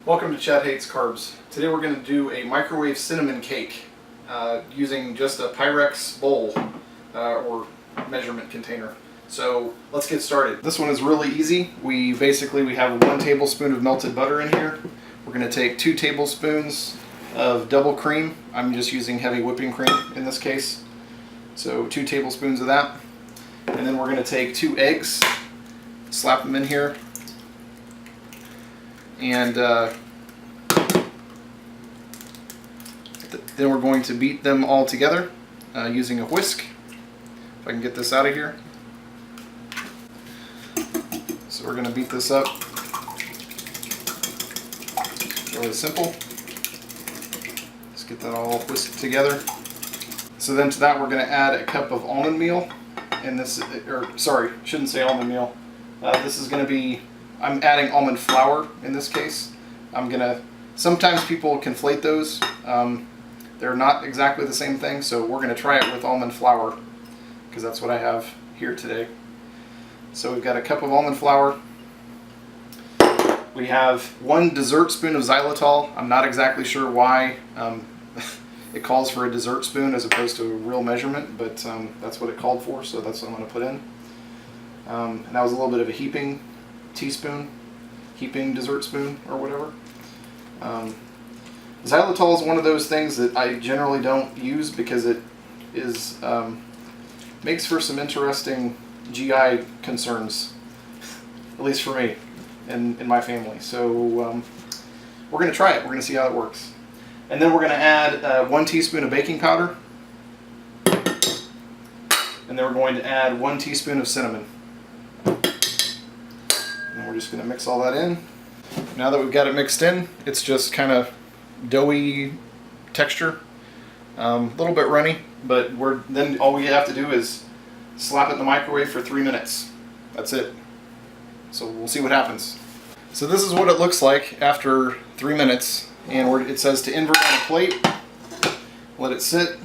Welcome to Chad Hates Carbs. Today we're going to do a microwave cinnamon cake using just a Pyrex bowl or measurement container. So let's get started. This one is really easy. We have 1 tablespoon of melted butter in here. We're going to take 2 tablespoons of double cream. I'm just using heavy whipping cream in this case. So 2 tablespoons of that. And then we're going to take 2 eggs, slap them in here. And then we're going to beat them all together using a whisk. If I can get this out of here. So we're going to beat this up. Really simple. Let's get that all whisked together. So then to that we're going to add a cup of almond meal. And this, shouldn't say almond meal. This is going to be, I'm adding almond flour in this case. Sometimes people conflate those. They're not exactly the same thing, so we're going to try it with almond flour because that's what I have here today. So we've got a cup of almond flour. We have 1 dessert spoon of xylitol. I'm not exactly sure why it calls for a dessert spoon as opposed to a real measurement, but that's what it called for, so that's what I'm going to put in. And that was a little bit of a heaping teaspoon, heaping dessert spoon or whatever. Xylitol is one of those things that I generally don't use because it is makes for some interesting GI concerns, at least for me and in my family. So we're going to try it. We're going to see how it works. And then we're going to add 1 teaspoon of baking powder. And then we're going to add 1 teaspoon of cinnamon. And we're just going to mix all that in. Now that we've got it mixed in, it's just kind of doughy texture, a little bit runny, but then all we have to do is slap it in the microwave for 3 minutes. That's it. So we'll see what happens. So this is what it looks like after 3 minutes, and it says to invert on a plate, let it sit,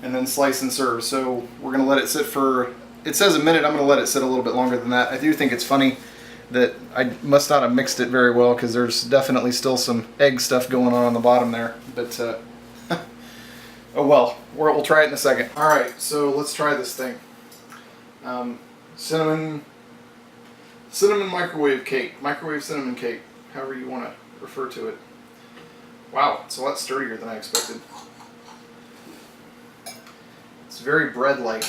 and then slice and serve. So we're going to let it sit for, it says a minute, I'm going to let it sit a little bit longer than that. I do think it's funny that I must not have mixed it very well because there's definitely still some egg stuff going on the bottom there. But, oh well, we'll try it in a second. Alright, so let's try this thing. Cinnamon microwave cake. Microwave cinnamon cake, however you want to refer to it. Wow, it's a lot sturdier than I expected. It's very bread-like.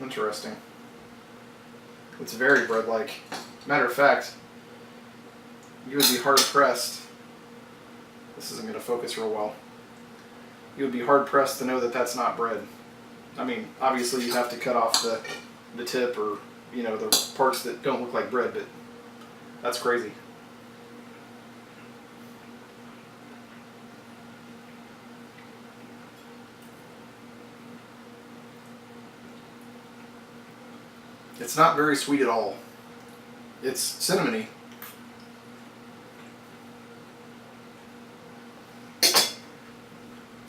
Interesting. It's very bread-like. Matter of fact, you would be hard-pressed. This isn't going to focus real well. You would be hard-pressed to know that that's not bread. I mean, obviously you have to cut off the tip or, you know, the parts that don't look like bread, but that's crazy. It's not very sweet at all. It's cinnamony.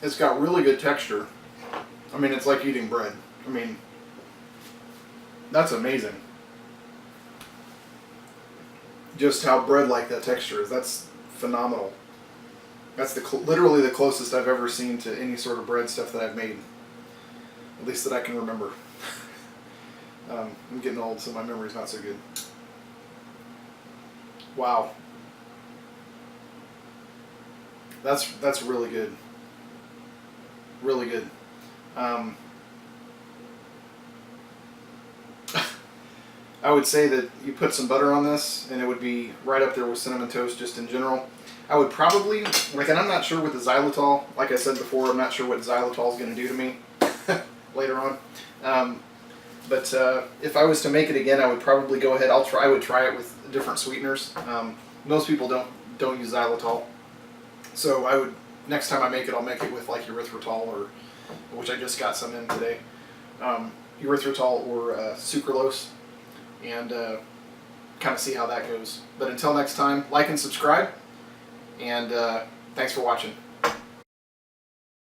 It's got really good texture. I mean, it's like eating bread. I mean, that's amazing. Just how bread-like that texture is. That's phenomenal. That's literally the closest I've ever seen to any sort of bread stuff that I've made. At least that I can remember. I'm getting old, so my memory's not so good. Wow. That's really good. Really good. I would say that you put some butter on this, and it would be right up there with Cinnamon Toast just in general. I would probably, and I'm not sure with the xylitol, like I said before, I'm not sure what xylitol is going to do to me later on. But if I was to make it again, I would probably go ahead. I would try it with different sweeteners. Most people don't use xylitol, so next time I make it, I'll make it with like erythritol which I just got some in today. Erythritol or sucralose, and kind of see how that goes. But until next time, like and subscribe, and thanks for watching.